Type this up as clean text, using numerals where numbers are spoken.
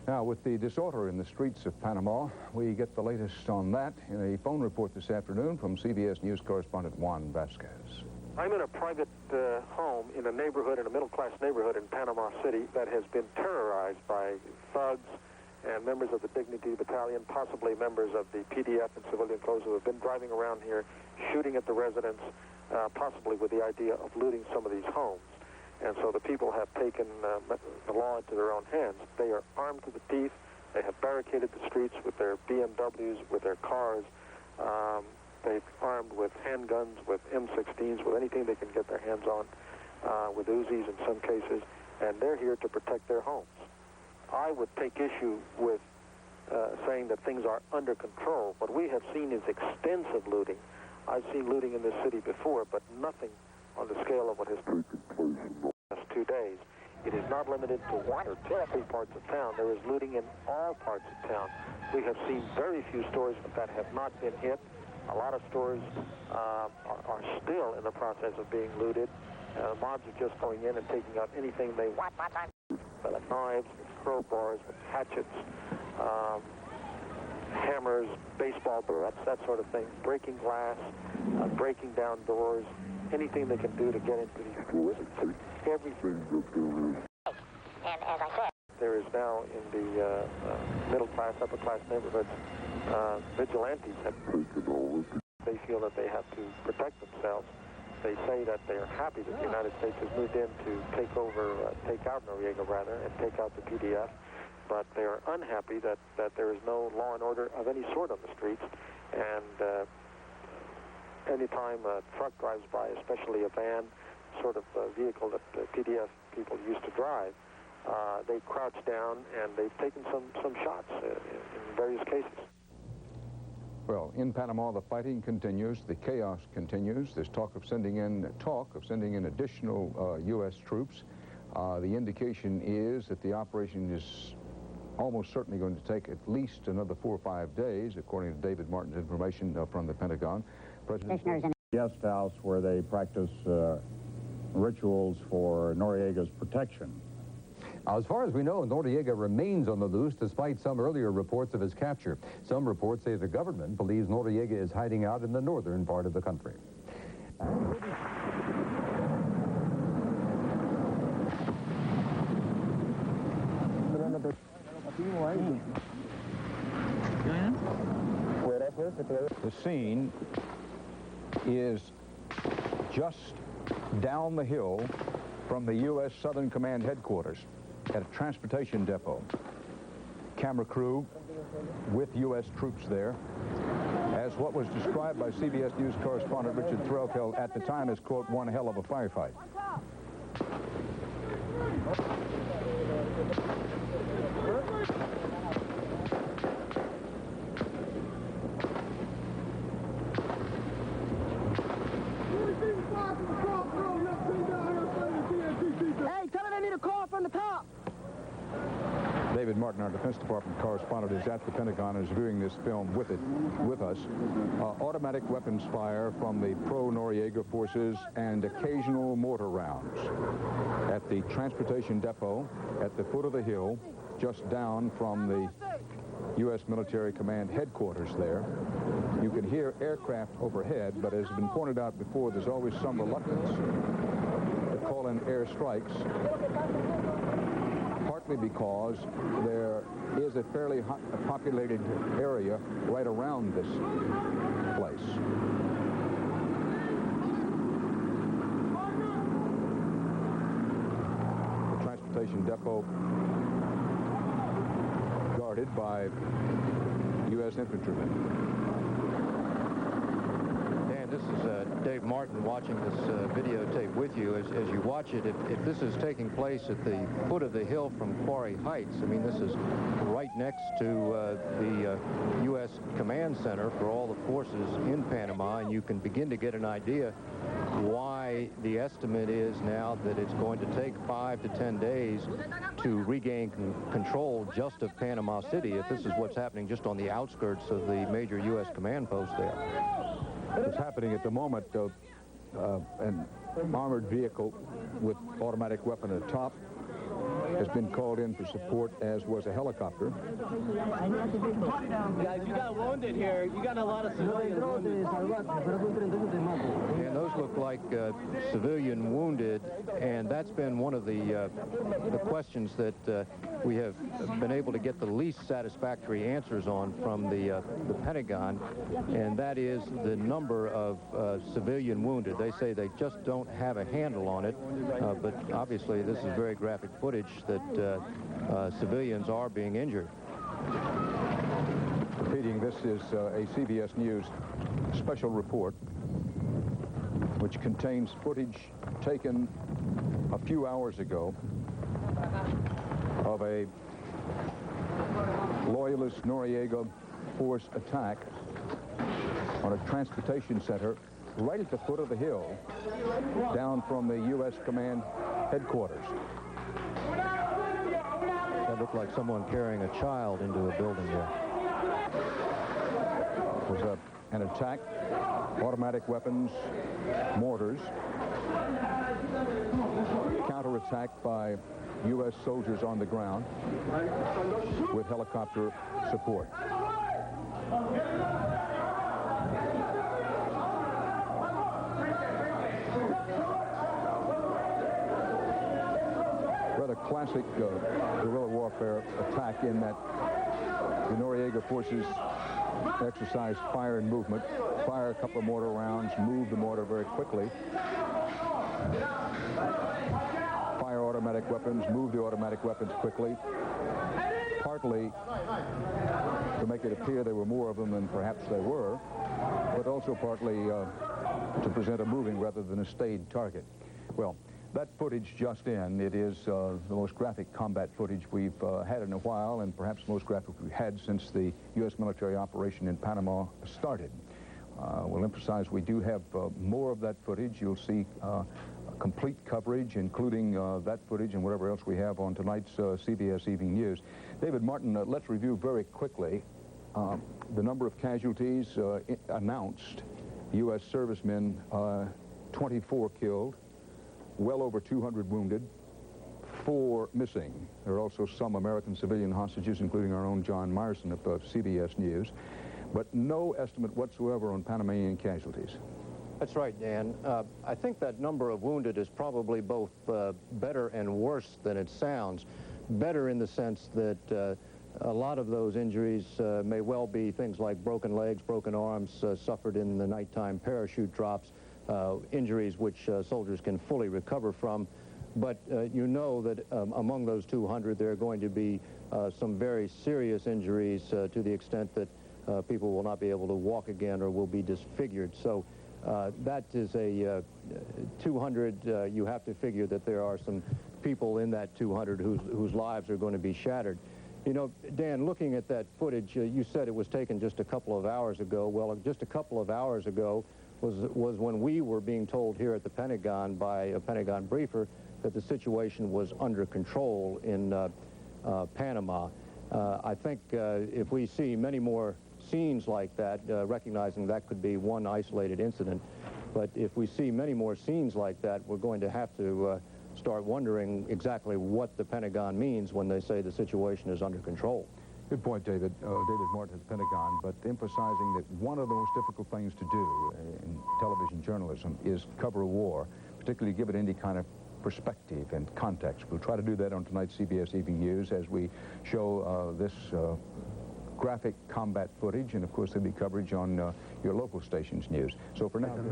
Now, with the disorder in the streets of Panama, we get the latest on that in a phone report this afternoon from CBS News correspondent Juan Vasquez. I'm in a private home in a neighborhood, in a middle-class neighborhood in Panama City that has been terrorized by thugs and members of the Dignity Battalion, possibly members of the PDF in civilian clothes, who have been driving around here shooting at the residents, possibly with the idea of looting some of these homes. And so the people have taken the law into their own hands. They are armed to the teeth. They have barricaded the streets with their BMWs, with their cars. They've armed with handguns, with M16s, with anything they can get their hands on, with Uzis in some cases, and they're here to protect their homes. I would take issue with saying that things are under control. What we have seen is extensive looting. I've seen looting in this city before, but nothing on the scale of what has taken place in the last 2 days. It is not limited to 1 or 2 or 3 parts of town. There is looting in all parts of town. We have seen very few stores that have not been hit. A lot of stores are still in the process of being looted. Mobs are just going in and taking out anything they want. With knives, with crowbars, with hatchets, hammers, baseball bats, that sort of thing, breaking glass, breaking down doors, anything they can do to get into these stores. Everything that there is. And as I said, there is now in the middle class, upper class neighborhoods, vigilantes have taken over. They feel that they have to protect themselves. They say that they are happy that the United States has moved in to take out Noriega rather, and take out the PDF. But they are unhappy that there is no law and order of any sort on the streets. And anytime a truck drives by, especially a van, sort of vehicle that PDF people used to drive, they crouch down and they've taken some shots in various cases. Well, in Panama, the fighting continues, the chaos continues. There's talk of sending in additional U.S. troops. The indication is that the operation is almost certainly going to take at least another 4 or 5 days, according to David Martin's information from the Pentagon. President guest house where they practice rituals for Noriega's protection. As far as we know, Noriega remains on the loose despite some earlier reports of his capture. Some reports say the government believes Noriega is hiding out in the northern part of the country. The scene is just down the hill from the U.S. Southern Command headquarters at a transportation depot. Camera crew with U.S. troops there, as what was described by CBS News correspondent Richard Threlkeld at the time as, quote, one hell of a firefight. David Martin, our Defense Department correspondent, is at the Pentagon and is viewing this film with us. Automatic weapons fire from the pro-Noriega forces and occasional mortar rounds at the transportation depot at the foot of the hill, just down from the U.S. Military Command headquarters there. You can hear aircraft overhead, but as has been pointed out before, there's always some reluctance to call in air strikes, partly because there is a fairly populated area right around this place. The transportation depot guarded by U.S. infantrymen. This is Dave Martin watching this videotape with you. As you watch it, if this is taking place at the foot of the hill from Quarry Heights, I mean, this is right next to the U.S. Command Center for all the forces in Panama, and you can begin to get an idea why the estimate is now that it's going to take 5 to 10 days to regain control just of Panama City, if this is what's happening just on the outskirts of the major U.S. command post there. What's happening at the moment, an armored vehicle with automatic weapon atop has been called in for support, as was a helicopter. Guys, you got wounded here. You got a lot of civilians wounded. And those look like civilian wounded, and that's been one of the questions that we have been able to get the least satisfactory answers on from the Pentagon, and that is the number of civilian wounded. They say they just don't have a handle on it, but obviously this is very graphic footage that civilians are being injured. Repeating, this is a CBS News special report which contains footage taken a few hours ago of a loyalist Noriega force attack on a transportation center right at the foot of the hill down from the U.S. Command headquarters. That looked like someone carrying a child into a building there. It was an attack, automatic weapons, mortars, counterattack by U.S. soldiers on the ground with helicopter support. Rather classic guerrilla warfare attack in that the Noriega forces exercised fire and movement, fire a couple of mortar rounds, move the mortar very quickly, fire automatic weapons, move the automatic weapons quickly, partly to make it appear there were more of them than perhaps they were, but also partly to present a moving rather than a stayed target. Well, that footage just in, it is the most graphic combat footage we've had in a while, and perhaps the most graphic we've had since the U.S. military operation in Panama started. We'll emphasize we do have more of that footage. You'll see complete coverage, including that footage and whatever else we have on tonight's CBS Evening News. David Martin, let's review very quickly the number of casualties announced. U.S. servicemen, 24 killed, well over 200 wounded, 4 missing. There are also some American civilian hostages, including our own John Myerson of CBS News, but no estimate whatsoever on Panamanian casualties. That's right, Dan. I think that number of wounded is probably both better and worse than it sounds. Better in the sense that a lot of those injuries may well be things like broken legs, broken arms suffered in the nighttime parachute drops, injuries which soldiers can fully recover from. But you know that among those 200 there are going to be some very serious injuries to the extent that people will not be able to walk again or will be disfigured. So that is a 200, you have to figure that there are some people in that 200 whose lives are going to be shattered. You know, Dan, looking at that footage, you said it was taken just a couple of hours ago. Well, just a couple of hours ago was when we were being told here at the Pentagon by a Pentagon briefer that the situation was under control in Panama. I think if we see many more scenes like that, recognizing that could be one isolated incident, but if we see many more scenes like that, we're going to have to start wondering exactly what the Pentagon means when they say the situation is under control. Good point, David. David Martin at the Pentagon, but emphasizing that one of the most difficult things to do in television journalism is cover a war, particularly give it any kind of perspective and context. We'll try to do that on tonight's CBS Evening News as we show this graphic combat footage, and of course there'll be coverage on your local station's news. So for now...